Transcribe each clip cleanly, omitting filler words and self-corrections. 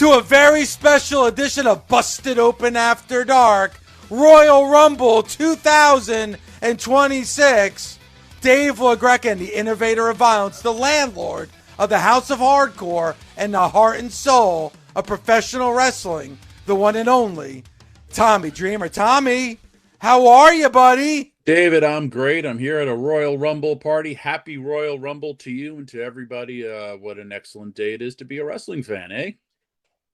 to a very special edition of Busted Open After Dark, Royal Rumble 2026. Dave LaGreca and the innovator of violence, the landlord of the House of Hardcore and the heart and soul of professional wrestling, the one and only Tommy Dreamer. Tommy, how are you, buddy? David, I'm great. I'm here at a Royal Rumble party. Happy Royal Rumble to you and to everybody. What an excellent day it is to be a wrestling fan, eh?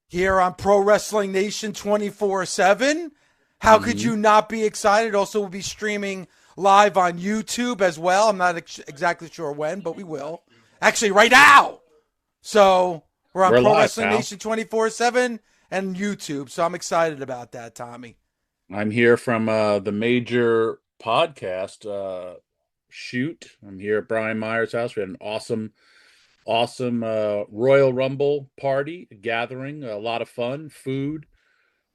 Here on Pro Wrestling Nation 24/7. How could you not be excited? Also, we'll be streaming live on YouTube as well. I'm not exactly sure when, but we will. Actually, right now. So we're on Pro Wrestling Nation 24/7 and YouTube. So I'm excited about that, Tommy. I'm here from the major podcast shoot. I'm here at Brian Meyer's house. We had an awesome Royal Rumble party, gathering, a lot of fun, food,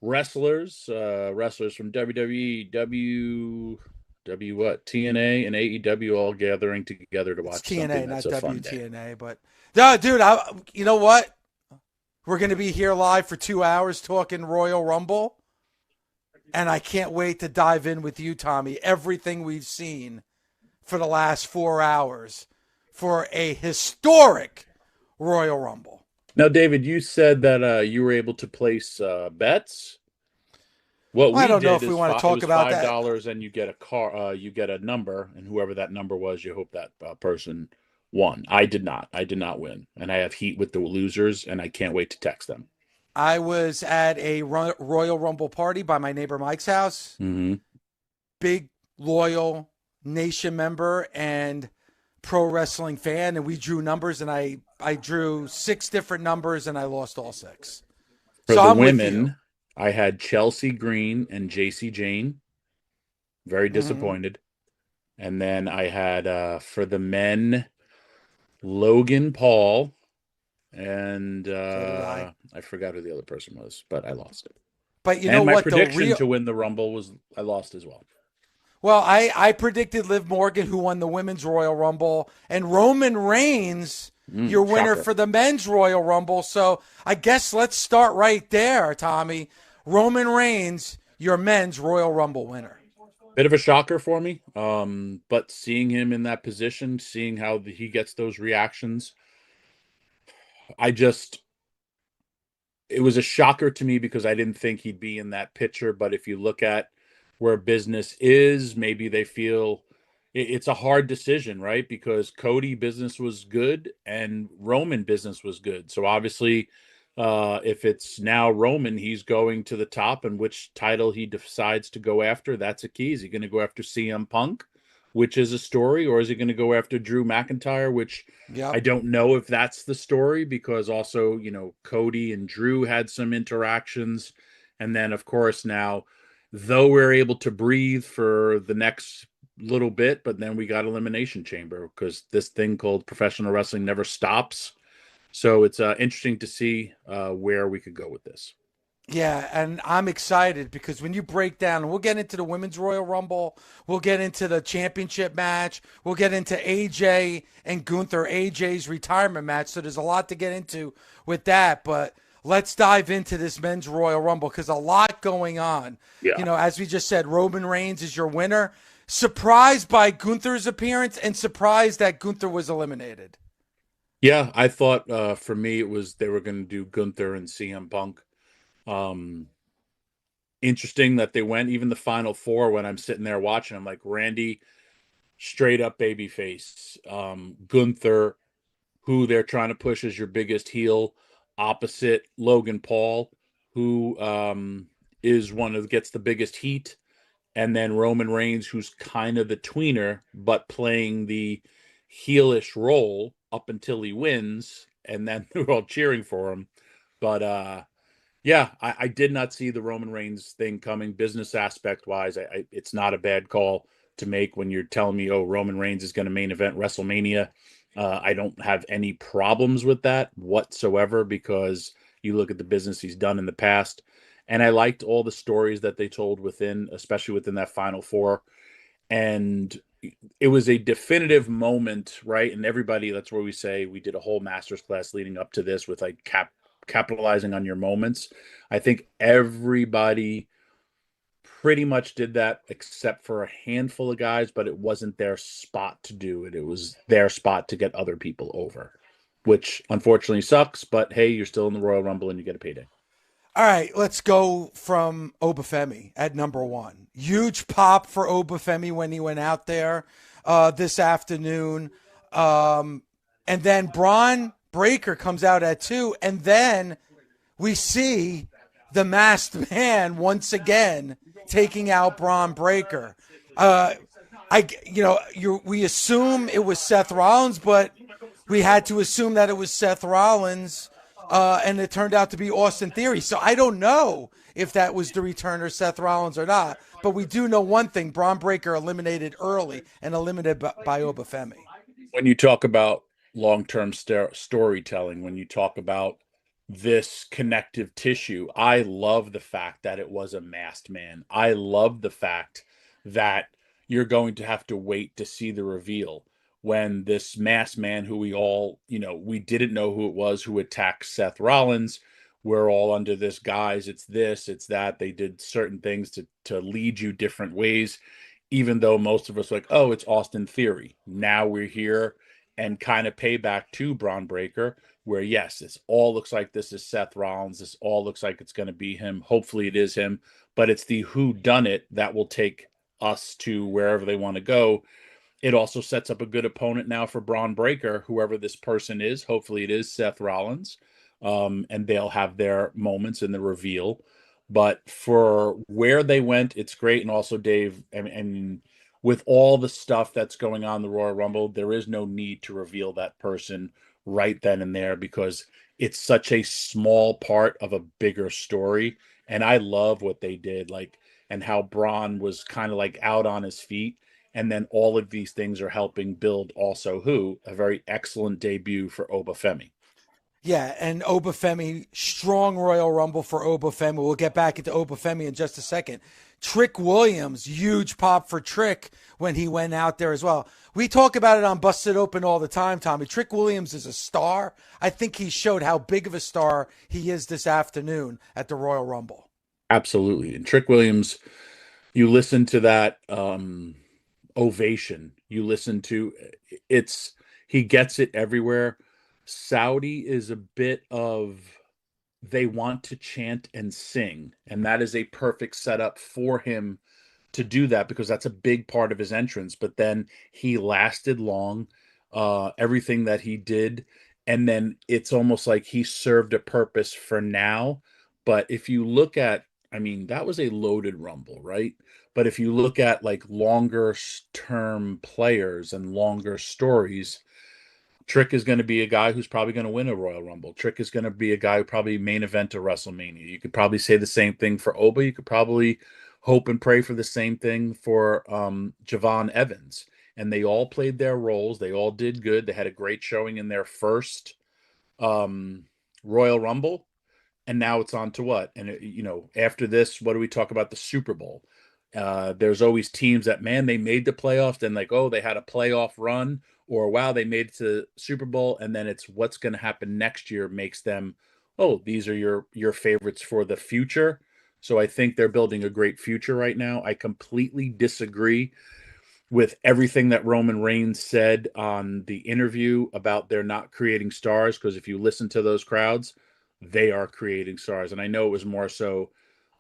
wrestlers from WWE, TNA, and AEW all gathering together to watch TNA, not WTNA, but dude, you know what? We're going to be here live for 2 hours talking Royal Rumble, and I can't wait to dive in with you, Tommy, everything we've seen for the last 4 hours for a historic Royal Rumble. Now, David, you said that you were able to place bets. I don't know if we want to talk about that. $5, and you get a car. You get a number, and whoever that number was, you hope that person won. I did not. I did not win, and I have heat with the losers, and I can't wait to text them. I was at a Royal Rumble party by my neighbor Mike's house. Mm-hmm. Big, loyal Nation member and pro wrestling fan, and we drew numbers, and I drew 6 different numbers, and I lost all 6. For the women, I had Chelsea Green and JC Jane. Very disappointed. And then I had, for the men, Logan Paul. And I forgot who the other person was, but I lost it. But you know what? My prediction to win the Rumble was I lost as well. Well, I predicted Liv Morgan, who won the Women's Royal Rumble, and Roman Reigns, your winner for the Men's Royal Rumble. So I guess let's start right there, Tommy. Roman Reigns, your Men's Royal Rumble winner. Bit of a shocker for me, but seeing him in that position, seeing how he gets those reactions, it was a shocker to me because I didn't think he'd be in that picture. But if you look at where business is, maybe they feel it's a hard decision, right? Because Cody business was good and Roman business was good. So obviously, if it's now Roman, he's going to the top, and which title he decides to go after, that's a key. Is he going to go after CM Punk, which is a story, or is he going to go after Drew McIntyre, which I don't know if that's the story, because also, Cody and Drew had some interactions. And then, of course, now, though we're able to breathe for the next little bit, but then we got Elimination Chamber, because this thing called professional wrestling never stops. So it's interesting to see where we could go with this. Yeah, and I'm excited because when you break down, we'll get into the Women's Royal Rumble, we'll get into the championship match, we'll get into AJ and Gunther, AJ's retirement match. So there's a lot to get into with that, but let's dive into this Men's Royal Rumble because a lot going on. Yeah. As we just said, Roman Reigns is your winner. Surprised by Gunther's appearance and surprised that Gunther was eliminated. Yeah, I thought for me it was they were going to do Gunther and CM Punk. Interesting that they went even the final 4 when I'm sitting there watching. I'm like, Randy, straight up babyface. Gunther, who they're trying to push as your biggest heel, opposite Logan Paul, who is gets the biggest heat, and then Roman Reigns, who's kind of the tweener, but playing the heelish role up until he wins, and then they're all cheering for him. But yeah, I did not see the Roman Reigns thing coming. Business aspect wise, it's not a bad call to make when you're telling me, oh, Roman Reigns is going to main event WrestleMania. I don't have any problems with that whatsoever because you look at the business he's done in the past. And I liked all the stories that they told especially within that final 4. And it was a definitive moment, right? And everybody, that's where we say we did a whole masterclass leading up to this with like capitalizing on your moments. I think everybody pretty much did that except for a handful of guys, but it wasn't their spot to do it. It was their spot to get other people over, which unfortunately sucks, but hey, you're still in the Royal Rumble and you get a payday. All right, let's go from Obafemi at number one. Huge pop for Obafemi when he went out there this afternoon. And then Braun Breaker comes out at two. And then we see the masked man once again taking out Braun Breaker. We assume it was Seth Rollins, but we had to assume that it was Seth Rollins. And it turned out to be Austin Theory. So I don't know if that was the returner Seth Rollins or not. But we do know one thing. Braun Breaker eliminated early and eliminated by Obafemi. When you talk about long-term storytelling, when you talk about this connective tissue, I love the fact that it was a masked man. I love the fact that you're going to have to wait to see the reveal. When this masked man who we all, we didn't know who it was who attacked Seth Rollins, we're all under this guise, it's this, it's that. They did certain things to lead you different ways, even though most of us were like, oh, it's Austin Theory. Now we're here and kind of pay back to Braun Breaker, where yes, this all looks like this is Seth Rollins. This all looks like it's going to be him. Hopefully it is him, but it's the who done it that will take us to wherever they want to go. It also sets up a good opponent now for Braun Breaker, whoever this person is. Hopefully it is Seth Rollins, and they'll have their moments in the reveal. But for where they went, it's great. And also, Dave, and with all the stuff that's going on in the Royal Rumble, there is no need to reveal that person right then and there because it's such a small part of a bigger story. And I love what they did, and how Braun was kind of out on his feet. And then all of these things are helping build also a very excellent debut for Obafemi. Yeah, and Obafemi, strong Royal Rumble for Obafemi. We'll get back into Obafemi in just a second. Trick Williams, huge pop for Trick when he went out there as well. We talk about it on Busted Open all the time, Tommy. Trick Williams is a star. I think he showed how big of a star he is this afternoon at the Royal Rumble. Absolutely. And Trick Williams, you listen to that ovation. You listen to he gets it everywhere. Saudi is a bit of, they want to chant and sing, and that is a perfect setup for him to do that because that's a big part of his entrance. But then he lasted long, everything that he did, and then it's almost like he served a purpose for now. But if you look at, that was a loaded Rumble, right? But if you look at longer term players and longer stories, Trick is going to be a guy who's probably going to win a Royal Rumble. Trick is going to be a guy who probably main event a WrestleMania. You could probably say the same thing for Oba. You could probably hope and pray for the same thing for Javon Evans. And they all played their roles. They all did good. They had a great showing in their first Royal Rumble. And now it's on to what? And, after this, what do we talk about? The Super Bowl. There's always teams that, they made the playoffs. Then they had a playoff run. Or, wow, they made it to Super Bowl. And then it's what's going to happen next year makes them, these are your favorites for the future. So I think they're building a great future right now. I completely disagree with everything that Roman Reigns said on the interview about they're not creating stars. Because if you listen to those crowds, they are creating stars. And I know it was more so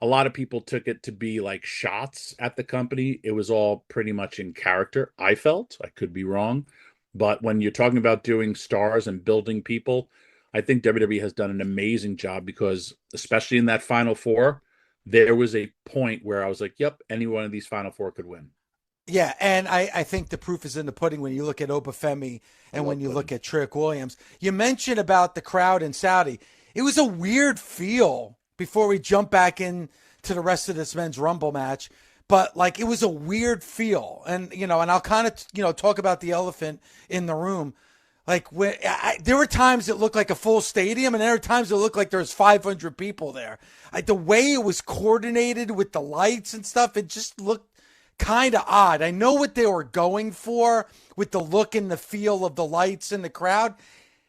a lot of people took it to be shots at the company. It was all pretty much in character. I felt, I could be wrong, but when you're talking about doing stars and building people, I think WWE has done an amazing job because especially in that Final Four, there was a point where I was like, yep, any one of these Final Four could win. Yeah, and I think the proof is in the pudding when you look at Obafemi and when you look at Trick Williams. You mentioned about the crowd in Saudi. It was a weird feel before we jump back in to the rest of this men's Rumble match. But it was a weird feel. And, and I'll kind of, talk about the elephant in the room. There were times it looked like a full stadium and there were times it looked like there was 500 people there. The way it was coordinated with the lights and stuff, it just looked kind of odd. I know what they were going for with the look and the feel of the lights and the crowd.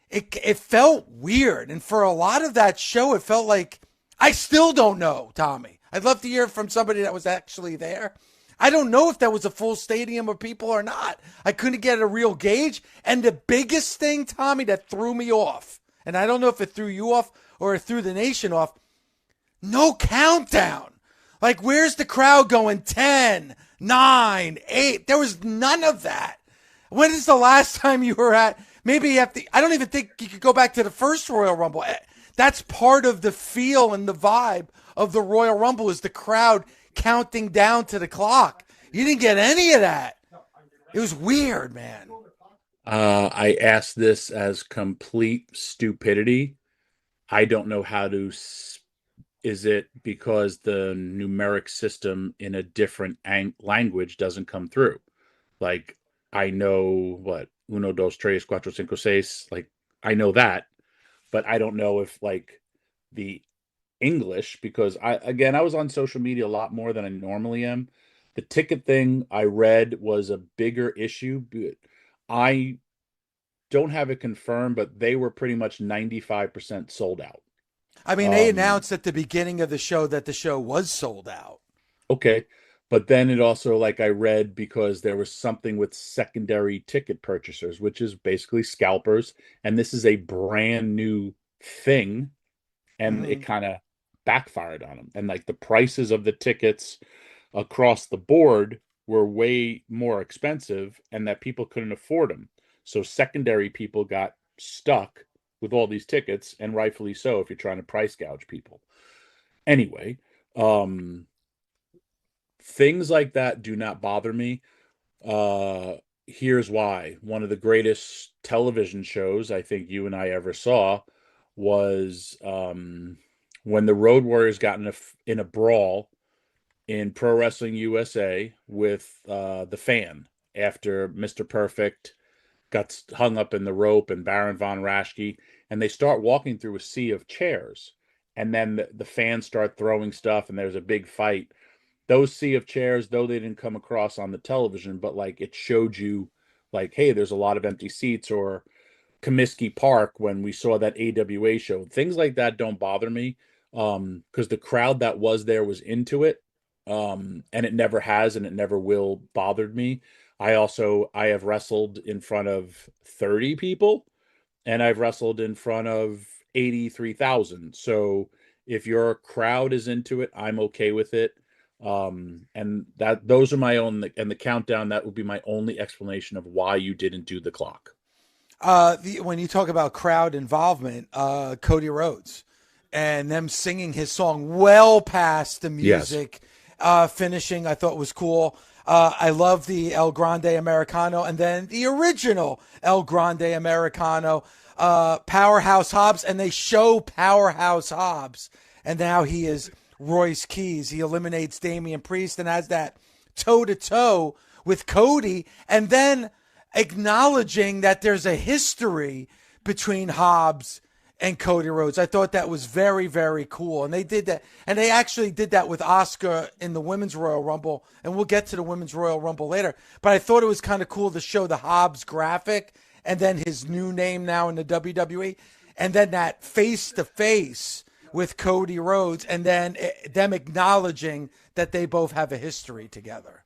it felt weird. And for a lot of that show, it felt like I still don't know, Tommy. I'd love to hear from somebody that was actually there. I don't know if that was a full stadium of people or not. I couldn't get a real gauge. And the biggest thing, Tommy, that threw me off, and I don't know if it threw you off or it threw the nation off, no countdown. Like, where's the crowd going? 10, 9, 8. There was none of that. When is the last time you were at? Maybe you have to. I don't even think you could go back to the first Royal Rumble. That's part of the feel and the vibe of the Royal Rumble is the crowd counting down to the clock. You didn't get any of that. It was weird, man. I asked this as complete stupidity. I don't know how to. Is it because the numeric system in a different language doesn't come through? Like, I know what uno, dos, tres, cuatro, cinco, seis. Like, I know that, but I don't know if like the English, because I was on social media a lot more than I normally am. The ticket thing I read was a bigger issue. I don't have it confirmed, but they were pretty much 95% sold out. I mean, they announced at the beginning of the show that the show was sold out. Okay. But then it also, like I read, because there was something with secondary ticket purchasers, which is basically scalpers. And this is a brand new thing. And it kind of backfired on them. And like the prices of the tickets across the board were way more expensive and that people couldn't afford them. So secondary people got stuck with all these tickets, and rightfully so if you're trying to price gouge people. Anyway, things like that do not bother me. Here's why. One of the greatest television shows I think you and I ever saw was when the Road Warriors got in a brawl in Pro Wrestling USA with the Fan after Mr. Perfect got hung up in the rope and Baron Von Raschke, and they start walking through a sea of chairs, and then the fans start throwing stuff, and there's a big fight. Those sea of chairs, though they didn't come across on the television, but like it showed you, like, hey, there's a lot of empty seats, or Comiskey Park when we saw that AWA show. Things like that don't bother me because the crowd that was there was into it, and it never has and it never will bothered me. I have wrestled in front of 30 people and I've wrestled in front of 83,000. So if your crowd is into it, I'm okay with it. And those are my own, and the countdown, that would be my only explanation of why you didn't do the clock. When you talk about crowd involvement, Cody Rhodes and them singing his song well past the music, finishing, I thought was cool. I love the El Grande Americano, and then the original El Grande Americano, Powerhouse Hobbs, and they show Powerhouse Hobbs, and now he is Royce Keys. He eliminates Damian Priest and has that toe-to-toe with Cody, and then acknowledging that there's a history between Hobbs and Cody Rhodes. I thought that was very, very cool. And they did that. And they actually did that with Asuka in the Women's Royal Rumble. And we'll get to the Women's Royal Rumble later. But I thought it was kind of cool to show the Hobbs graphic and then his new name now in the WWE. And then that face-to-face with Cody Rhodes. And then them acknowledging that they both have a history together.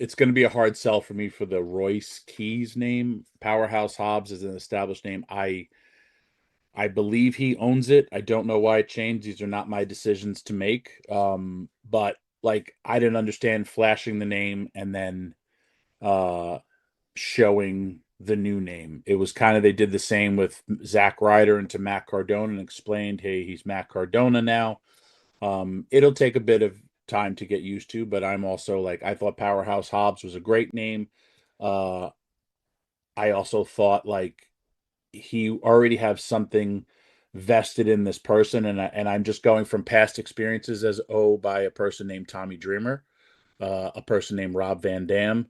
It's going to be a hard sell for me for the Royce Keys name. Powerhouse Hobbs is an established name. I believe he owns it. I don't know why it changed. These are not my decisions to make. But like, I didn't understand flashing the name and then showing the new name. It was kind of, they did the same with Zack Ryder into Matt Cardona and explained, hey, he's Matt Cardona now. It'll take a bit of time to get used to, but I'm also like, I thought Powerhouse Hobbs was a great name. I also thought like he already have something vested in this person, and I'm just going from past experiences as by a person named Tommy Dreamer, a person named Rob Van Dam,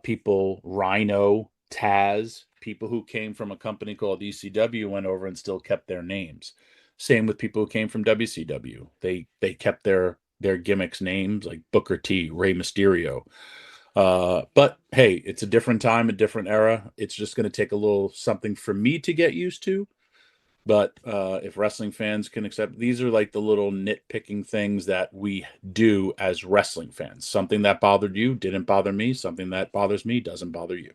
people Rhino, Taz, people who came from a company called ECW went over and still kept their names. Same with people who came from WCW. They kept their gimmicks names, like Booker T, Rey Mysterio. But hey, it's a different time, a different era. It's just going to take a little something for me to get used to. But if wrestling fans can accept, these are like the little nitpicking things that we do as wrestling fans. Something that bothered you didn't bother me. Something that bothers me doesn't bother you.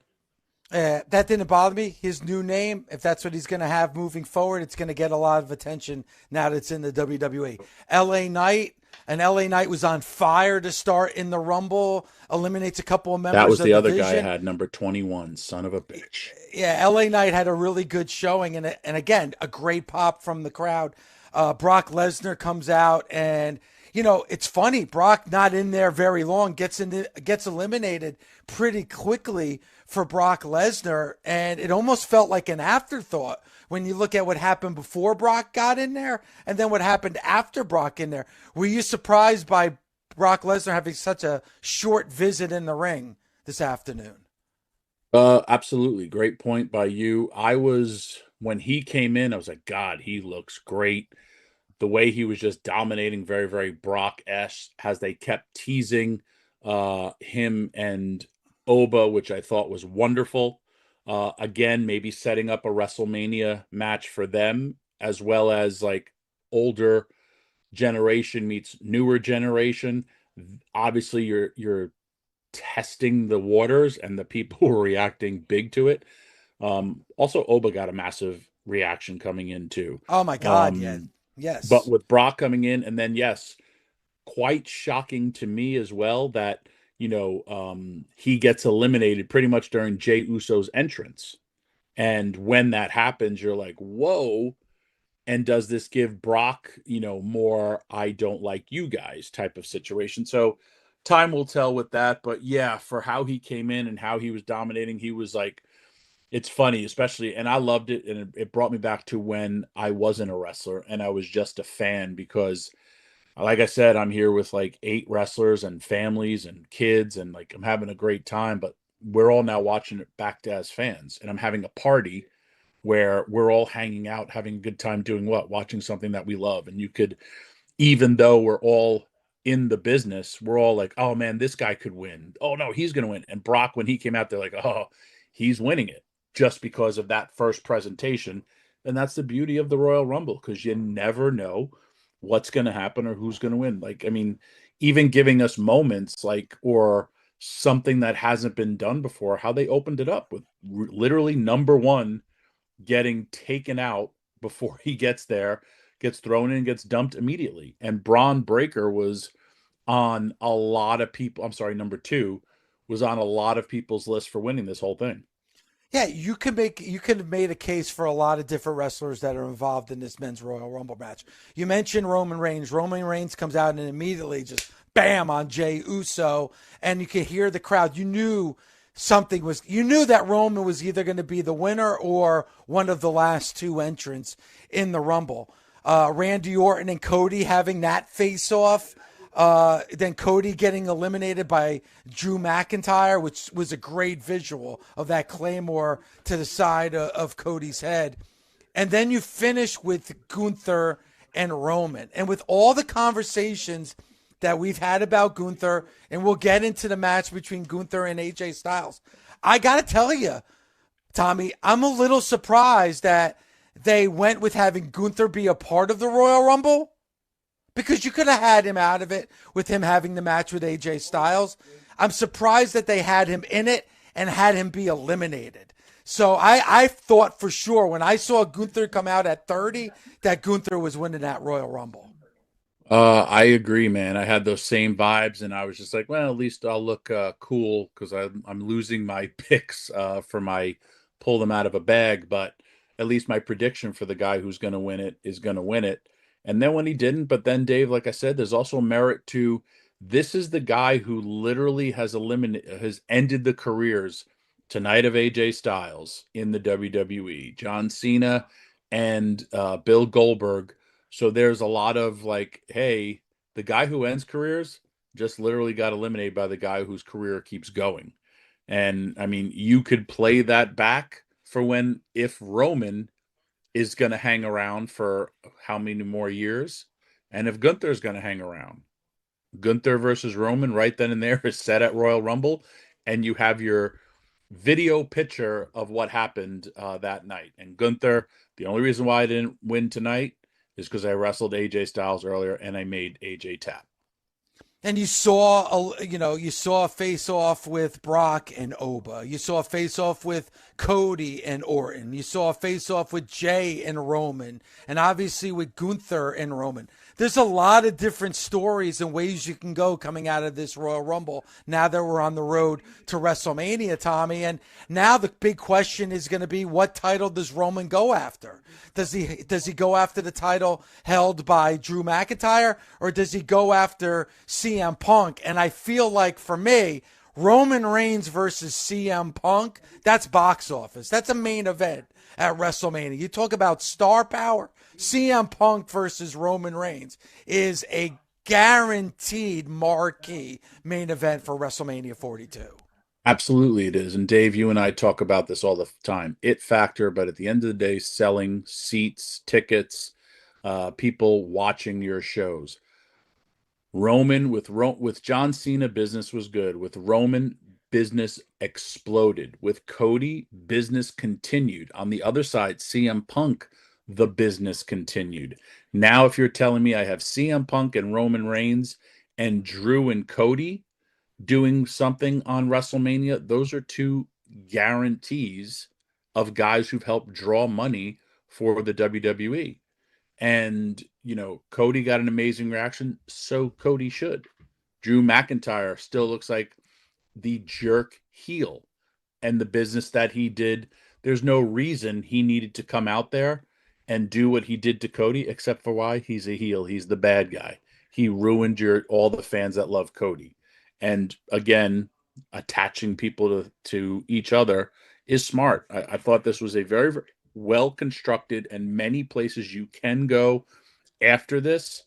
That didn't bother me. His new name, if that's what he's going to have moving forward, it's going to get a lot of attention now that it's in the WWE. LA Knight, and LA Knight was on fire to start in the Rumble, eliminates a couple of That members was of the the other guy I division. had, number 21, son of a bitch. Yeah, LA Knight had a really good showing, and again, a great pop from the crowd. Brock Lesnar comes out, and it's funny. Brock not in there very long, gets eliminated pretty quickly for Brock Lesnar, and it almost felt like an afterthought when you look at what happened before Brock got in there, and then what happened after Brock in there. Were you surprised by Brock Lesnar having such a short visit in the ring this afternoon? Absolutely. Great point by you. When he came in, I was like, God, he looks great. The way he was just dominating, very, very Brock-esque, as they kept teasing him and Oba, which I thought was wonderful. Again, maybe setting up a WrestleMania match for them, as well as like older generation meets newer generation. Obviously, you're testing the waters, and the people were reacting big to it. Also, Oba got a massive reaction coming in too. Oh my God, yeah. Um, but Yes. with Brock coming in, and then yes, quite shocking to me as well that he gets eliminated pretty much during Jey Uso's entrance. And when that happens, you're like, whoa. And does this give Brock, more I don't like you guys type of situation? So time will tell with that. But yeah, for how he came in and how he was dominating, he was like, it's funny, especially, and I loved it. And it brought me back to when I wasn't a wrestler and I was just a fan because, like I said, I'm here with like 8 wrestlers and families and kids, and like I'm having a great time. But we're all now watching it back to as fans, and I'm having a party where we're all hanging out, having a good time doing what? Watching something that we love. And you could, even though we're all in the business, we're all like, oh man, this guy could win. Oh no, he's going to win. And Brock, when he came out, they're like, oh, he's winning it just because of that first presentation. And that's the beauty of the Royal Rumble, because you never know what's going to happen or who's going to win. Like, I mean, even giving us moments like, or something that hasn't been done before, how they opened it up with literally number one getting taken out before he gets there, gets thrown in, gets dumped immediately. And Braun Breaker was on a lot of people. I'm sorry, number 2 was on a lot of people's list for winning this whole thing. Yeah, you could have made a case for a lot of different wrestlers that are involved in this men's Royal Rumble match. You mentioned Roman Reigns. Roman Reigns comes out and immediately just bam on Jey Uso, and you could hear the crowd. You knew that Roman was either going to be the winner or one of the last 2 entrants in the Rumble. Randy Orton and Cody having that face off. Then Cody getting eliminated by Drew McIntyre, which was a great visual of that Claymore to the side of Cody's head. And then you finish with Gunther and Roman. And with all the conversations that we've had about Gunther, and we'll get into the match between Gunther and AJ Styles, I got to tell you, Tommy, I'm a little surprised that they went with having Gunther be a part of the Royal Rumble, because you could have had him out of it with him having the match with AJ Styles. I'm surprised that they had him in it and had him be eliminated. So I thought for sure when I saw Gunther come out at 30 that Gunther was winning that Royal Rumble. I agree, man. I had those same vibes, and I was just like, well, at least I'll look cool, because I'm losing my picks for my pull them out of a bag. But at least my prediction for the guy who's going to win it is going to win it. And then when he didn't, but then Dave, like I said, there's also merit to, this is the guy who literally has ended the careers tonight of AJ Styles in the WWE, John Cena and Bill Goldberg. So there's a lot of like, hey, the guy who ends careers just literally got eliminated by the guy whose career keeps going. And I mean, you could play that back for when, if Roman is going to hang around for how many more years, and if Gunther's going to hang around. Gunther versus Roman right then and there is set at Royal Rumble. and you have your video picture of what happened that night. And Gunther, the only reason why I didn't win tonight is because I wrestled AJ Styles earlier and I made AJ tap. And you saw a face-off with Brock and Oba. You saw a face-off with Cody and Orton. You saw a face-off with Jay and Roman. And obviously with Gunther and Roman. There's a lot of different stories and ways you can go coming out of this Royal Rumble now that we're on the road to WrestleMania, Tommy. And now the big question is going to be, what title does Roman go after? Does he go after the title held by Drew McIntyre, or does he go after CM Punk? And I feel like, for me, Roman Reigns versus CM Punk, that's box office. That's a main event at WrestleMania. You talk about star power. CM Punk versus Roman Reigns is a guaranteed marquee main event for WrestleMania 42. Absolutely it is. And Dave, you and I talk about this all the time. It factor, but at the end of the day, selling seats, tickets, people watching your shows. Roman with John Cena, business was good. With Roman, business exploded. With Cody, business continued. On the other side, CM Punk, the business continued. Now, if you're telling me I have CM Punk and Roman Reigns and Drew and Cody doing something on WrestleMania, those are two guarantees of guys who've helped draw money for the WWE. And, Cody got an amazing reaction, so Cody should. Drew McIntyre still looks like the jerk heel. And the business that he did, there's no reason he needed to come out there and do what he did to Cody, except for why? He's a heel. He's the bad guy. He ruined all the fans that love Cody. And again, attaching people to each other is smart. I thought this was a very, very well-constructed, and many places you can go after this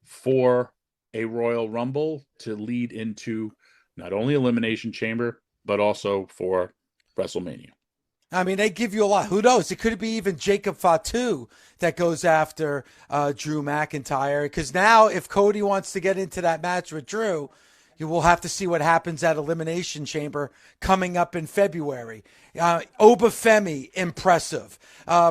for a Royal Rumble to lead into not only Elimination Chamber, but also for WrestleMania. I mean, they give you a lot. Who knows? It could be even Jacob Fatu that goes after Drew McIntyre. Because now, if Cody wants to get into that match with Drew, you will have to see what happens at Elimination Chamber coming up in February. Obafemi, impressive.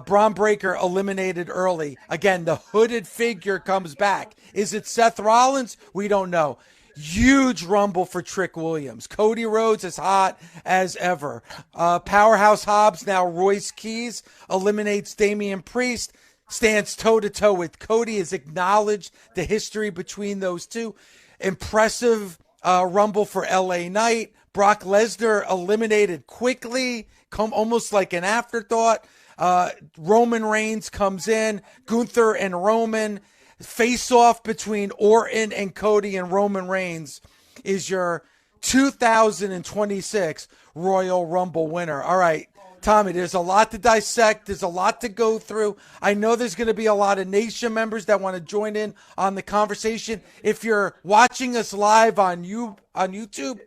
Braun Breaker eliminated early. Again, the hooded figure comes back. Is it Seth Rollins? We don't know. Huge Rumble for Trick Williams. Cody Rhodes as hot as ever. Powerhouse Hobbs, now Royce Keys, eliminates Damian Priest, stands toe-to-toe with Cody, has acknowledged the history between those two. Impressive Rumble for LA Knight. Brock Lesnar eliminated quickly, almost like an afterthought. Roman Reigns comes in. Gunther and Roman. Face-off between Orton and Cody and Roman Reigns is your 2026 Royal Rumble winner. All right, Tommy, there's a lot to dissect. There's a lot to go through. I know there's going to be a lot of Nation members that want to join in on the conversation. If you're watching us live on YouTube,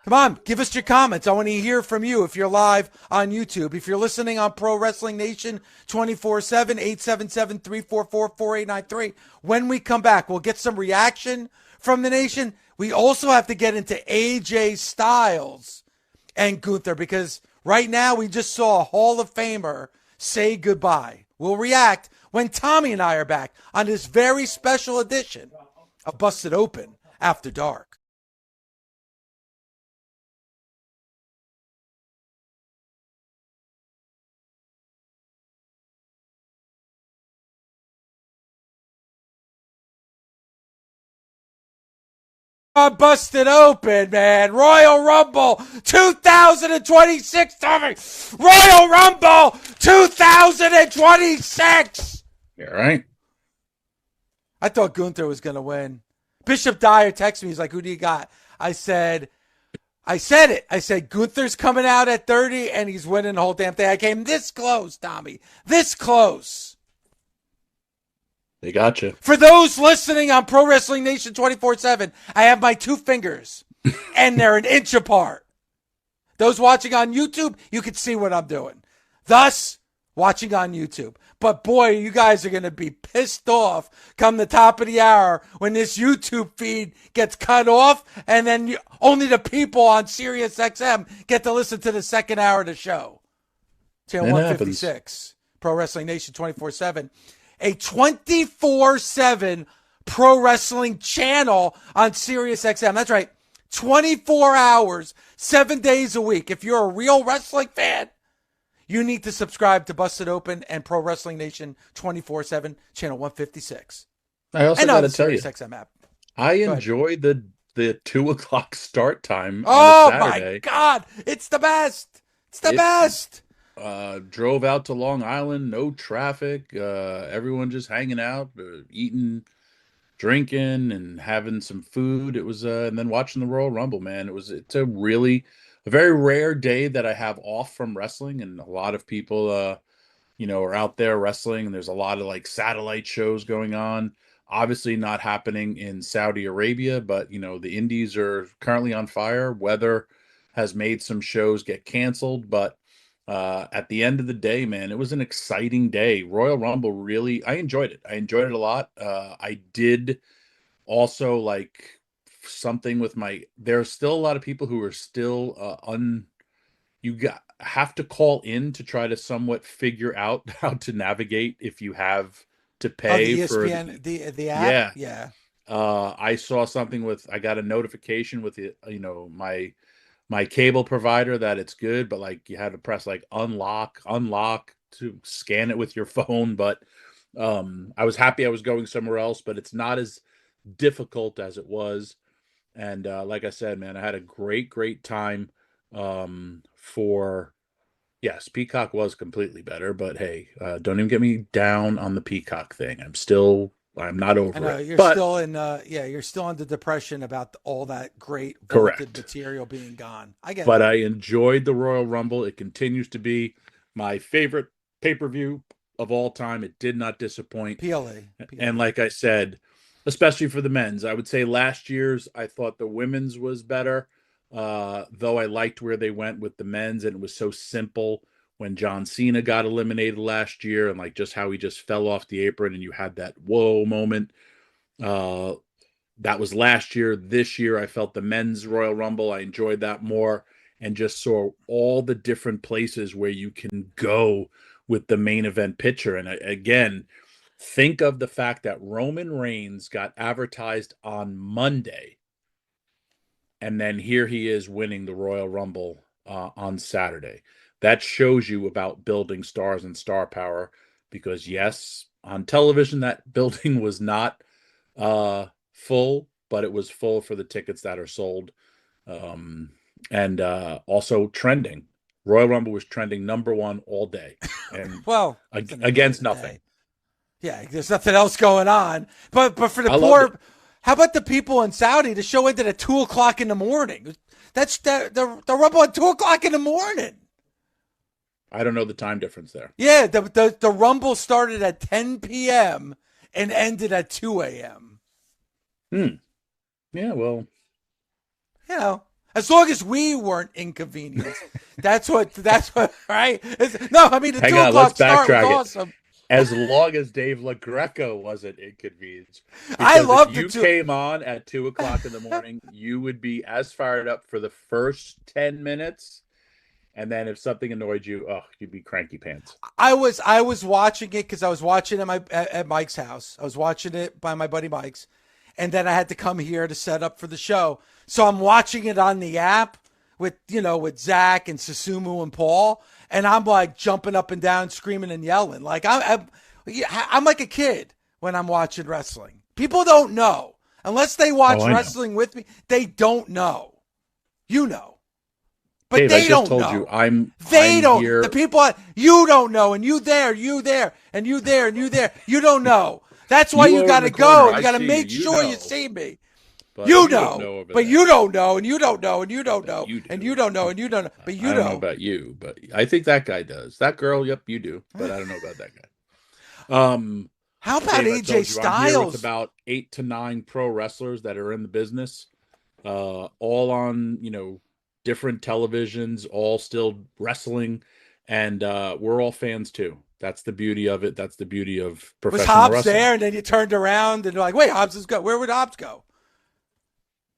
come on, give us your comments. I want to hear from you if you're live on YouTube. If you're listening on Pro Wrestling Nation 24/7, 877-344-4893. When we come back, we'll get some reaction from the Nation. We also have to get into AJ Styles and Gunther, because right now we just saw a Hall of Famer say goodbye. We'll react when Tommy and I are back on this very special edition of Busted Open After Dark. Busted Open, man. Royal Rumble 2026, Tommy. Royal Rumble 2026. Yeah, right. I thought Gunther was going to win. Bishop Dyer texted me. He's like, who do you got? I said it. I said, Gunther's coming out at 30 and he's winning the whole damn thing. I came this close, Tommy. This close. They got you. For those listening on Pro Wrestling Nation 24/7, I have my two fingers, and they're an inch apart. Those watching on YouTube, you can see what I'm doing. Thus, watching on YouTube. But boy, you guys are going to be pissed off come the top of the hour when this YouTube feed gets cut off, and then only the people on SiriusXM get to listen to the second hour of the show. Channel 156, Pro Wrestling Nation 24/7. A 24/7 pro wrestling channel on SiriusXM. That's right. 24 hours, 7 days a week. If you're a real wrestling fan, you need to subscribe to Busted Open and Pro Wrestling Nation 24/7, channel 156. I also got to tell you, SiriusXM app. I enjoy the 2:00 start time Oh on a Saturday. My God, it's the best. It's the best. Drove out to Long Island, no traffic. Everyone just hanging out, eating, drinking, and having some food. It was, and then watching the Royal Rumble, man. It's a very rare day that I have off from wrestling, and a lot of people, are out there wrestling, and there's a lot of like satellite shows going on. Obviously not happening in Saudi Arabia, but the indies are currently on fire. Weather has made some shows get canceled, but at the end of the day, man, it was an exciting day. Royal Rumble, really, I enjoyed it. I enjoyed it a lot. I did also like something with there's still a lot of people who are still have to call in to try to somewhat figure out how to navigate if you have to pay the ESPN, for the app. Yeah. I saw something I got a notification with my cable provider that it's good, but like you had to press like unlock to scan it with your phone. But I was happy I was going somewhere else, but it's not as difficult as it was. And like I said, man, I had a great time. Yes, Peacock was completely better, but hey, don't even get me down on the Peacock thing. I'm not over I know, it. you're but, still in you're still under depression about all that great vaulted material being gone. I get it. But I enjoyed the Royal Rumble. It continues to be my favorite pay-per-view of all time. It did not disappoint. PLA. And like I said, especially for the men's, I would say last year's, I thought the women's was better. Though I liked where they went with the men's, and it was so simple when John Cena got eliminated last year, and like just how he just fell off the apron and you had that whoa moment. That was last year. This year, I felt the men's Royal Rumble, I enjoyed that more, and just saw all the different places where you can go with the main event picture. And again, think of the fact that Roman Reigns got advertised on Monday, and then here he is winning the Royal Rumble on Saturday. That shows you about building stars and star power, because yes, on television, that building was not full, but it was full for the tickets that are sold. And also trending. Royal Rumble was trending #1 all day. And well, against nothing. Yeah, there's nothing else going on. But for the poor, how about the people in Saudi? The show ended at 2:00 in the morning. That's the Rumble at 2:00 in the morning. I don't know the time difference there. Yeah, the Rumble started at 10 p.m. and ended at 2 a.m. Yeah, well, as long as we weren't inconvenienced, that's what, right? No, I mean, the 2:00 start was awesome. As long as Dave LaGreca wasn't inconvenienced. I love if you came on at 2:00 in the morning, you would be as fired up for the first 10 minutes. And then if something annoyed you, you'd be cranky pants. I was watching it because I was watching it at Mike's house. I was watching it by my buddy Mike's. And then I had to come here to set up for the show. So I'm watching it on the app with Zach and Susumu and Paul. And I'm like jumping up and down, screaming and yelling. Like I'm like a kid when I'm watching wrestling. People don't know. Unless they watch wrestling with me, they don't know. You know. But Dave, they don't know. They don't. Here. The people, you don't know. And you there, and you there, and you there. You don't know. That's why you got to go. You got to make sure you see me. But you know. But you don't know, and you don't know, and you don't know, and you don't know, and you don't know. But you I don't know about you, but I think that guy does. That girl, yep, you do. But I don't know about that guy. How about Dave, AJ Styles? I'm here with about 8 to 9 pro wrestlers that are in the business, all on different televisions, all still wrestling, And we're all fans too. That's the beauty of it. That's the beauty of Was professional Hobbs wrestling. there, and then you turned around and you're like, wait, Hobbs is go. Where would Hobbs go?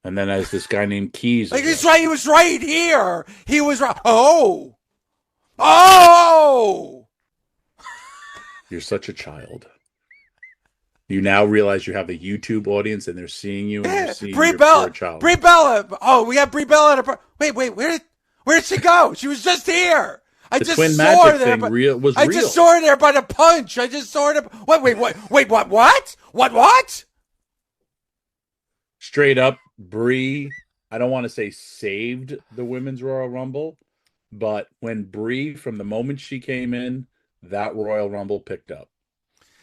And then as this guy named Keys, Like he's right. He was right here. He was right. Oh. You're such a child. You now realize you have a YouTube audience and they're seeing you and they're seeing you're a child. Brie Bella. Oh, we have Brie Bella. Wait. Where did she go? She was just here. I just saw her there. I just saw her there by the punch. I just saw her there. Wait. What? Straight up, Brie, I don't want to say saved the Women's Royal Rumble, but when Brie, from the moment she came in, that Royal Rumble picked up.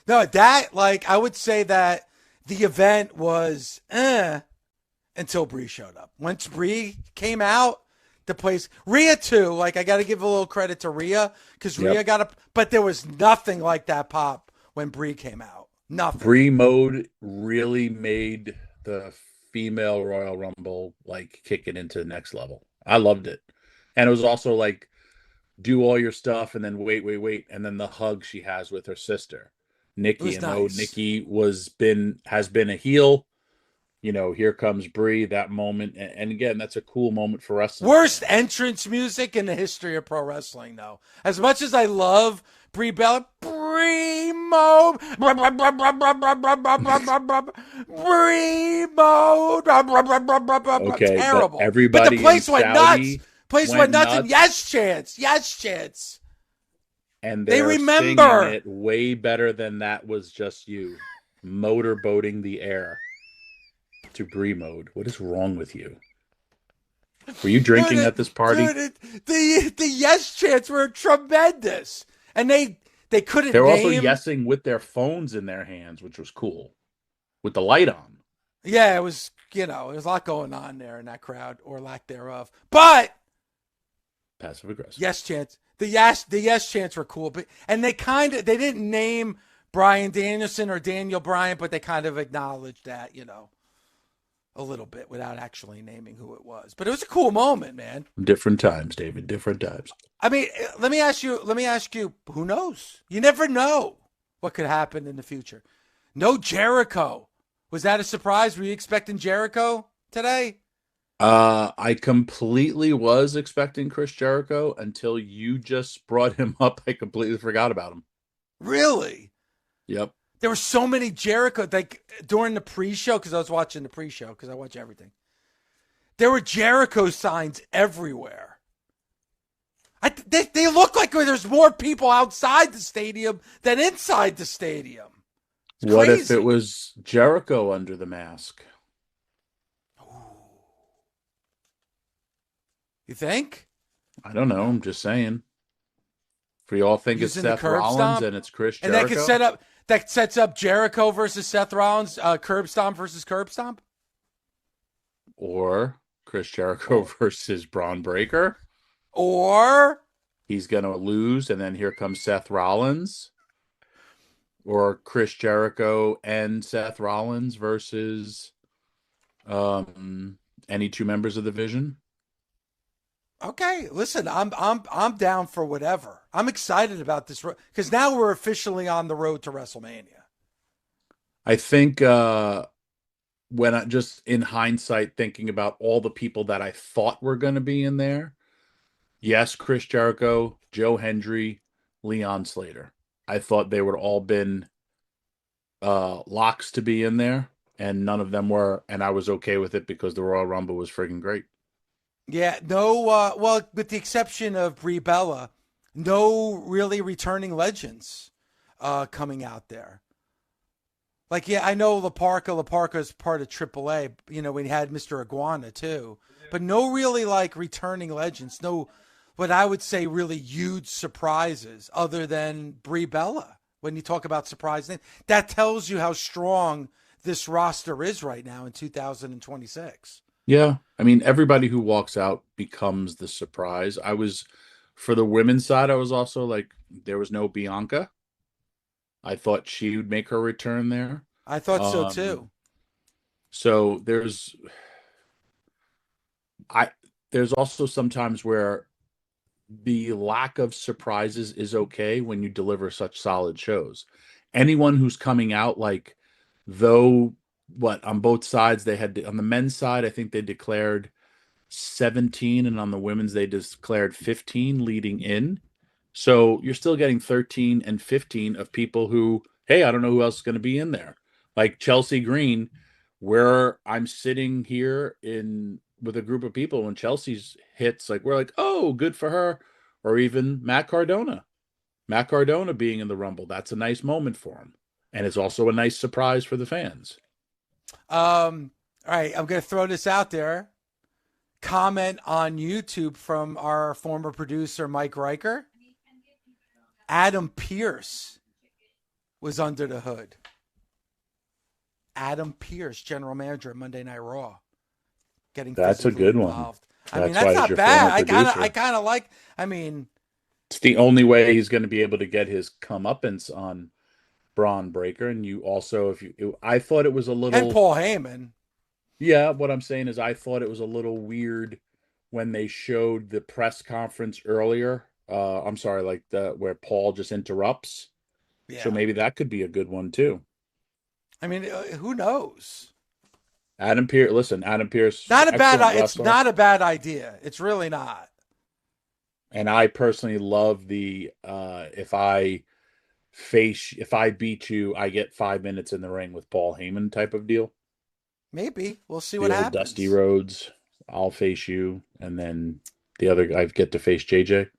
No, I would say that the event was until Brie showed up. Once Brie came out, the place, Rhea too, I got to give a little credit to Rhea because Rhea but there was nothing like that pop when Brie came out. Nothing. Brie mode really made the female Royal Rumble kick it into the next level. I loved it. And it was also do all your stuff and then wait. And then the hug she has with her sister. Nikki, and nice. Nikki has been a heel. Here comes Brie, that moment. And again, that's a cool moment for wrestling. Worst entrance music in the history of pro wrestling, though. As much as I love Brie Bella, Brie mode. Brie mode. Okay, terrible. But the place went nuts. Went nuts. And yes chance. And they remember it way better than that was just you motorboating the air to Brie mode. What is wrong with you? Were you drinking at this party? The yes chants were tremendous, and they couldn't. They're also yesing with their phones in their hands, which was cool, with the light on. Yeah, it was. There's a lot going on there in that crowd, or lack thereof. But passive aggressive. Yes chants. The yes chants were cool, and they didn't name Bryan Danielson or Daniel Bryan, but they kind of acknowledged that, a little bit without actually naming who it was. But it was a cool moment, man. Different times, David. Different times. I mean, let me ask you, who knows? You never know what could happen in the future. No Jericho. Was that a surprise? Were you expecting Jericho today? I completely was expecting Chris Jericho until you just brought him up. I completely forgot about him. Really? Yep. There were so many Jericho, during the pre-show, because I was watching the pre-show, because I watch everything. There were Jericho signs everywhere. They look like there's more people outside the stadium than inside the stadium. It's what crazy. If it was Jericho under the mask? You think? I don't know. I'm just saying. For y'all think it's Seth Rollins and it's Chris Jericho? And that sets up Jericho versus Seth Rollins, curb stomp versus curb stomp? Or Chris Jericho versus Braun Breaker? Or he's going to lose and then here comes Seth Rollins? Or Chris Jericho and Seth Rollins versus any two members of the Vision? Okay, listen, I'm down for whatever. I'm excited about this because now we're officially on the road to WrestleMania. I think when I just in hindsight thinking about all the people that I thought were going to be in there, yes, Chris Jericho, Joe Hendry, Leon Slater. I thought they would all been locks to be in there, and none of them were, and I was okay with it because the Royal Rumble was friggin' great. Yeah, no, well, with the exception of Brie Bella, no really returning legends coming out there. I know La Parka is part of AAA. We had Mr. Iguana too, but no really returning legends. No, what I would say really huge surprises other than Brie Bella. When you talk about surprising, that tells you how strong this roster is right now in 2026. Yeah. I mean, everybody who walks out becomes the surprise. For the women's side, I was also there was no Bianca. I thought she would make her return there. I thought so too. So there's also sometimes where the lack of surprises is okay when you deliver such solid shows. Anyone who's coming out like, though, what, on both sides they had on the men's side, I think they declared 17, and on the women's they declared 15 leading in. So you're still getting 13 and 15 of people who, hey, I don't know who else is going to be in there. Like Chelsea Green, where I'm sitting here in with a group of people when Chelsea's hits, like we're like, oh, good for her. Or even Matt Cardona. Matt Cardona being in the Rumble. That's a nice moment for him. And it's also a nice surprise for the fans. All right, I'm going to throw this out there. Comment on YouTube from our former producer, Mike Riker. Adam Pearce was under the hood. Adam Pearce, general manager of Monday Night Raw, getting that's a good involved. One. I mean, that's not bad. I kind of like. I mean, it's the only way he's going to be able to get his comeuppance on Braun Breaker. And you also, I thought it was a little, and Paul Heyman. Yeah, what I'm saying is I thought it was a little weird when they showed the press conference earlier. I'm sorry, like where Paul just interrupts. Yeah. So maybe that could be a good one too. I mean, who knows? Adam Pearce. Listen, Adam Pearce. Not a bad. It's not a bad idea. It's really not. And I personally love the if I beat you, I get 5 minutes in the ring with Paul Heyman type of deal. Maybe we'll see what happens. Dusty Rhodes, I'll face you, and then the other guy get to face JJ.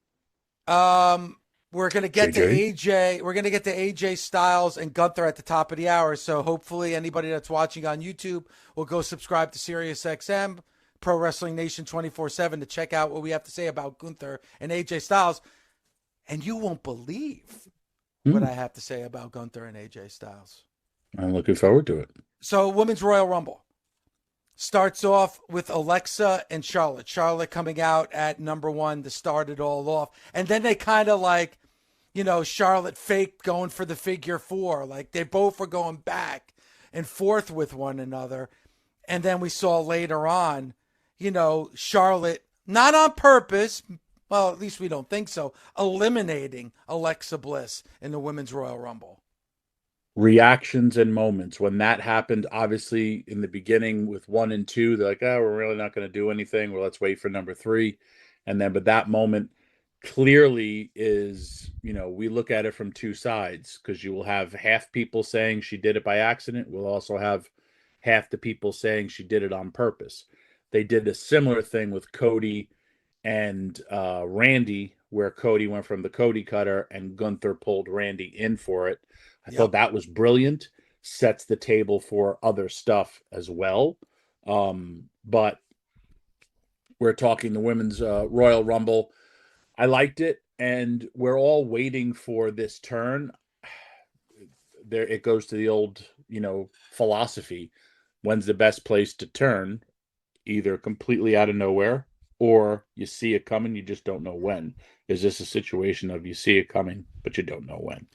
We're gonna get to AJ. We're gonna get to AJ Styles and Gunther at the top of the hour. So hopefully, anybody that's watching on YouTube will go subscribe to SiriusXM Pro Wrestling Nation 24/7 to check out what we have to say about Gunther and AJ Styles. And you won't believe what I have to say about Gunther and AJ Styles. I'm looking forward to it. So, Women's Royal Rumble starts off with Alexa and Charlotte. Charlotte coming out at number 1 to start it all off. And then they kind of like, Charlotte faked going for the figure 4. Like they both were going back and forth with one another. And then we saw later on, Charlotte, not on purpose, well, at least we don't think so, eliminating Alexa Bliss in the Women's Royal Rumble. Reactions and moments when that happened, obviously in the beginning with 1 and 2, they're like, we're really not going to do anything. Well, let's wait for number 3. And then, but that moment clearly is, we look at it from two sides, because you will have half people saying she did it by accident. We'll also have half the people saying she did it on purpose. They did a similar thing with Cody and Randy, where Cody went from the Cody cutter and Gunther pulled Randy in for it. I thought that was brilliant. Sets the table for other stuff as well. But we're talking the Women's Royal Rumble. I liked it, and we're all waiting for this turn. There, it goes to the old, philosophy. When's the best place to turn? Either completely out of nowhere, or you see it coming, you just don't know when. Is this a situation of you see it coming, but you don't know when?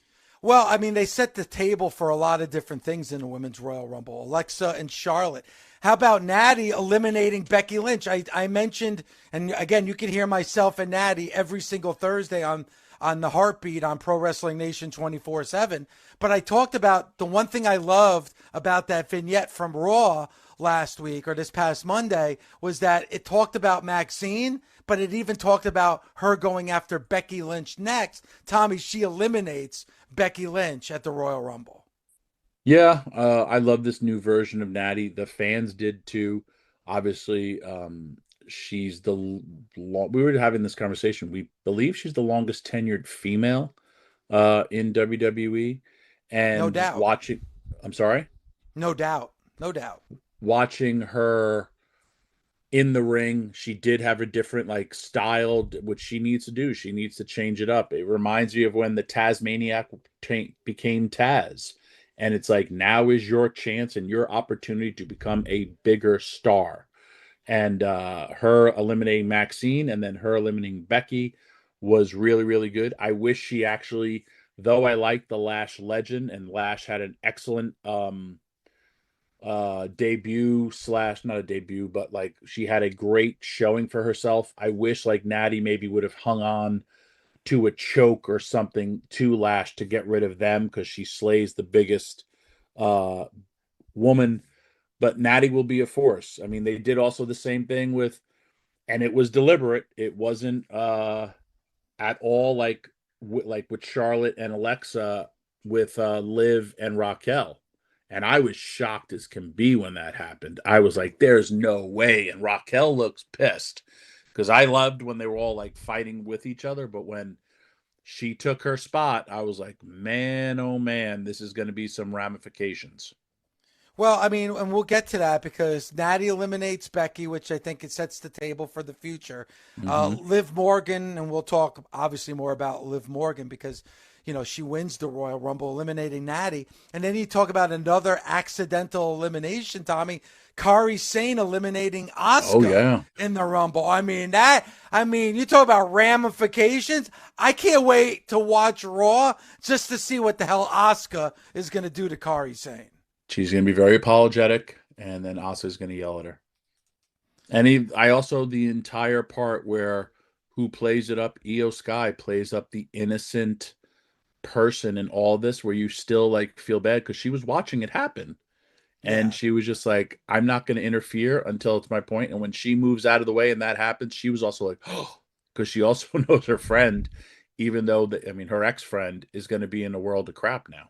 Well, I mean, they set the table for a lot of different things in the Women's Royal Rumble. Alexa and Charlotte. How about Nattie eliminating Becky Lynch? I mentioned, and again, you can hear myself and Nattie every single Thursday on the Heartbeat on Pro Wrestling Nation 24/7. But I talked about the one thing I loved about that vignette from Raw last week, or this past Monday, was that it talked about Maxine, but it even talked about her going after Becky Lynch next. Tommy, she eliminates Becky Lynch at the Royal Rumble. Yeah, I love this new version of Nattie. The fans did too. Obviously, she's we were having this conversation. We believe she's the longest tenured female in WWE. And no doubt. I'm sorry? No doubt. Watching her in the ring, she did have a different style, which she needs to do. She needs to change it up. It reminds me of when the Tasmaniac became Taz. And it's like, now is your chance and your opportunity to become a bigger star. And her eliminating Maxine and then her eliminating Becky was really, really good. I wish she actually, though I like the Lash legend, and Lash had an excellent debut slash not a debut, but like she had a great showing for herself. I wish like Nattie maybe would have hung on to a choke or something to Lash to get rid of them, because she slays the biggest uh woman. But Nattie will be a force. I mean, they did also the same thing with, and it was deliberate. It wasn't at all like with Charlotte and Alexa with Liv and Raquel. And I was shocked as can be when that happened. I was like, there's no way. And Raquel looks pissed, because I loved when they were all like fighting with each other. But when she took her spot, I was like, man, oh man, this is going to be some ramifications. Well, I mean, and we'll get to that because Natty eliminates Becky, which I think it sets the table for the future. Mm-hmm. Liv Morgan, and we'll talk obviously more about Liv Morgan because, she wins the Royal Rumble, eliminating Natty. And then you talk about another accidental elimination, Tommy. Kari Sane eliminating Oh, Asuka yeah. in the Rumble. You talk about ramifications. I can't wait to watch Raw just to see what the hell Asuka is going to do to Kari Sane. She's going to be very apologetic, and then Asuka's going to yell at her. And I also, the entire part where who plays it up, Io Sky plays up the innocent person in all this, where you still like feel bad because she was watching it happen. And Yeah. she was just like, I'm not going to interfere until it's my point. And when she moves out of the way and that happens, she was also like, oh, because she also knows her friend, even though, her ex-friend is going to be in a world of crap now.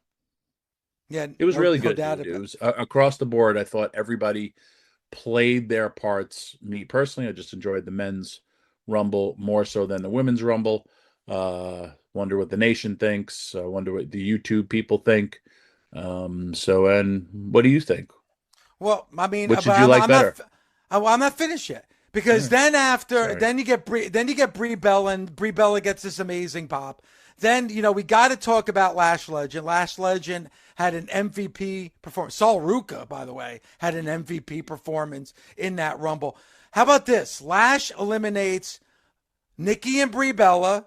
Yeah, It was no, really no good, doubt dude. It about it. was across the board. I thought everybody played their parts. Me personally, I just enjoyed the men's Rumble more so than the women's Rumble. Wonder what the nation thinks. Wonder what the YouTube people think. And what do you think? Well, I mean, Which but did you like better? I'm not finished yet All because right. then after, Sorry. then you get Brie Bella, and Brie Bella gets this amazing pop. Then we got to talk about Lash Legend. Lash Legend had an MVP performance. Sol Ruca, by the way, had an MVP performance in that Rumble. How about this? Lash eliminates Nikki and Brie Bella,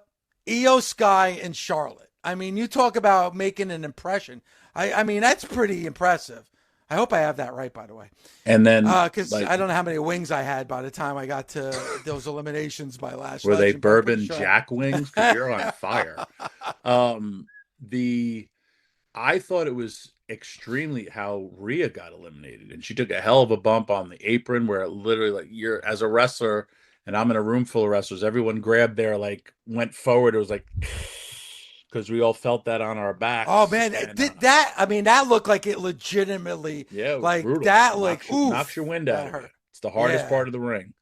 Io Sky, and Charlotte. I mean, you talk about making an impression. I mean, that's pretty impressive. I hope I have that right, by the way, And then, because like, I don't know how many wings I had by the time I got to those eliminations by Lash were they Legend, but I'm pretty bourbon sure. jack wings? Because you're on fire. Um, the I thought it was extremely how Rhea got eliminated, and she took a hell of a bump on the apron, where it literally, like, you're as a wrestler, and I'm in a room full of wrestlers. Everyone grabbed their, like, went forward. It was like, because we all felt that on our Oh backs, man, and did that? I mean, that looked like it legitimately, yeah, it was like brutal. that, Knocks your oof, wind out that of you. hurt. It's the hardest Yeah, part of the ring.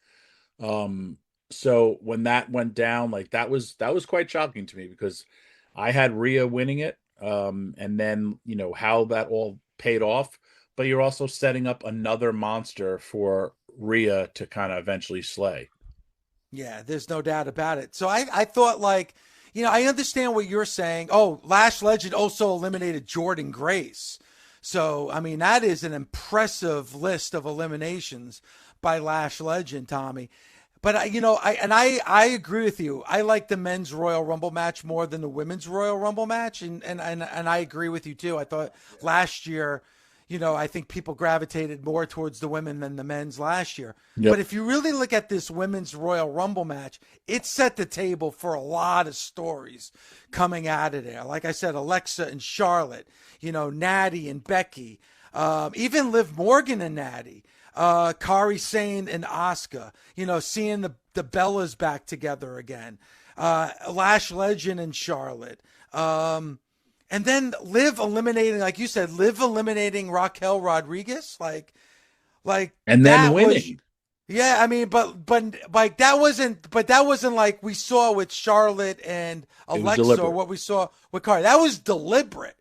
Um, so when that went down, like, that was quite shocking to me, because I had Rhea winning it, and then how that all paid off. But you're also setting up another monster for Rhea to kind of eventually slay. yeah. There's no doubt about it. So I thought like, I understand what you're saying. Oh, Lash Legend also eliminated Jordan Grace. So I mean, that is an impressive list of eliminations by Lash Legend, Tommy. But I agree with you. I like the men's Royal Rumble match more than the women's Royal Rumble match, and I agree with you too. I thought last year, I think people gravitated more towards the women than the men's last year. But Yep. if you really look at this women's Royal Rumble match, it set the table for a lot of stories coming out of there. Like I said, Alexa and Charlotte, Nattie and Becky, even Liv Morgan and Nattie. Kari Sane and Asuka, seeing the Bellas back together again. Lash Legend and Charlotte. And then Liv eliminating, like you said, Liv eliminating Raquel Rodriguez. Like And then that was, winning. yeah, I mean, but like that wasn't like we saw with Charlotte and It was Alexa or deliberate. what we saw with Kari. That was deliberate.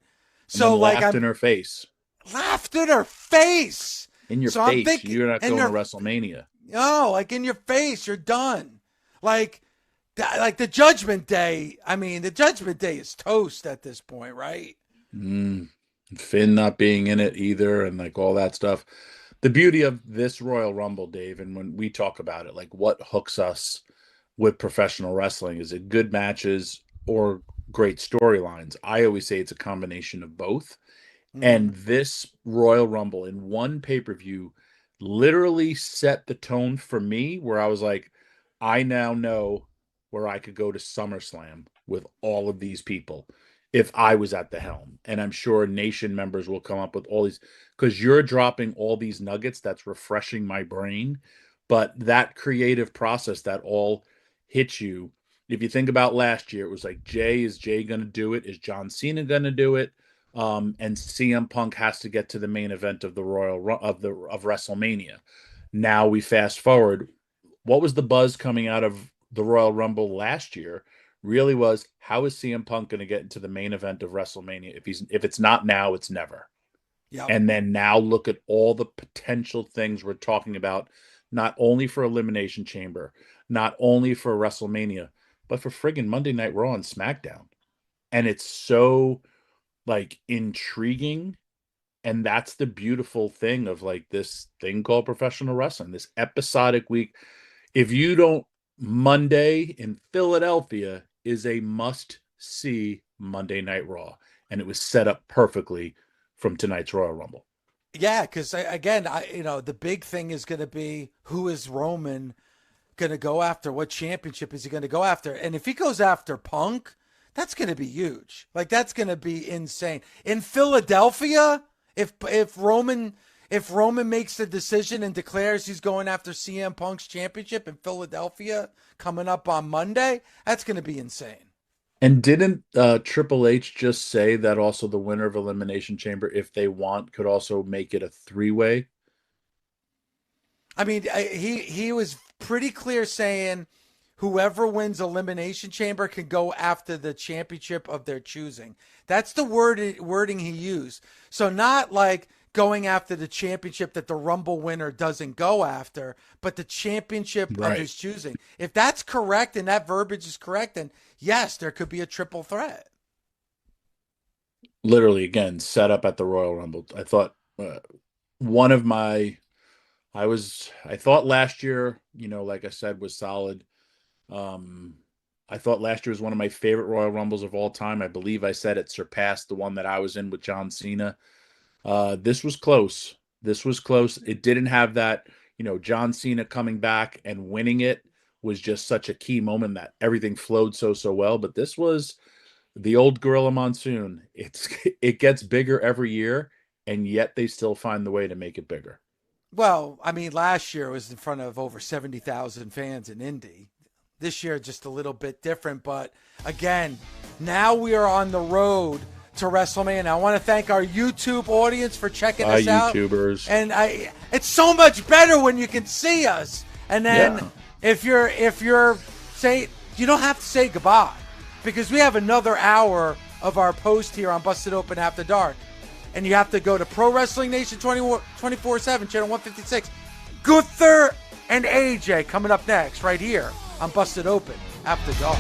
And then So like laughed in I'm her face. laughed in her face. In your So I'm face. thinking, You're not and going to they're WrestleMania. no, like in your face, you're done. Like, like the Judgment Day. I mean, the Judgment Day is toast at this point, right? Mm. Finn not being in it either, and like all that stuff. The beauty of this Royal Rumble, Dave, and when we talk about it, like what hooks us with professional wrestling, is it good matches or great storylines? I always say it's a combination of both. And this Royal Rumble in one pay-per-view literally set the tone for me where I was like, I now know where I could go to SummerSlam with all of these people if I was at the helm. And I'm sure Nation members will come up with all these, because you're dropping all these nuggets that's refreshing my brain. But that creative process that all hits you. If you think about last year, it was like, is Jay going to do it? Is John Cena going to do it? And CM Punk has to get to the main event of the of WrestleMania. Now we fast forward. What was the buzz coming out of the Royal Rumble last year? Really was, how is CM Punk going to get into the main event of WrestleMania? If it's not now, it's never. Yeah. And then now look at all the potential things we're talking about, not only for Elimination Chamber, not only for WrestleMania, but for friggin' Monday Night Raw and SmackDown. And it's so like intriguing, and that's the beautiful thing of like this thing called professional wrestling, this episodic week. If you don't, Monday in Philadelphia is a must see Monday Night Raw, and it was set up perfectly from tonight's Royal Rumble. Yeah, because again, the big thing is going to be, who is Roman going to go after? What championship is he going to go after? And if he goes after Punk, that's going to be huge. Like, that's going to be insane. In Philadelphia, if Roman makes the decision and declares he's going after CM Punk's championship in Philadelphia coming up on Monday, that's going to be insane. And didn't Triple H just say that also the winner of Elimination Chamber, if they want, could also make it a three-way? I mean, he was pretty clear saying whoever wins Elimination Chamber can go after the championship of their choosing. That's the wording he used. So not like going after the championship that the Rumble winner doesn't go after, but the championship of his choosing. If that's correct and that verbiage is correct, then yes, there could be a triple threat. Literally, again, set up at the Royal Rumble. I thought I thought last year, like I said, was solid. I thought last year was one of my favorite Royal Rumbles of all time. I believe I said it surpassed the one that I was in with John Cena. This was close. It didn't have that, John Cena coming back and winning it was just such a key moment that everything flowed so well. But this was the old Gorilla Monsoon. It gets bigger every year, and yet they still find the way to make it bigger. Well, I mean, last year it was in front of over 70,000 fans in Indy. This year, just a little bit different. But again, now we are on the road to WrestleMania. I want to thank our YouTube audience for checking us out. YouTubers. And it's so much better when you can see us. And then if you're saying, you don't have to say goodbye, because we have another hour of our post here on Busted Open After Dark. And you have to go to Pro Wrestling Nation 24/7, channel 156. Gunther and AJ coming up next right here on Busted Open After Dark.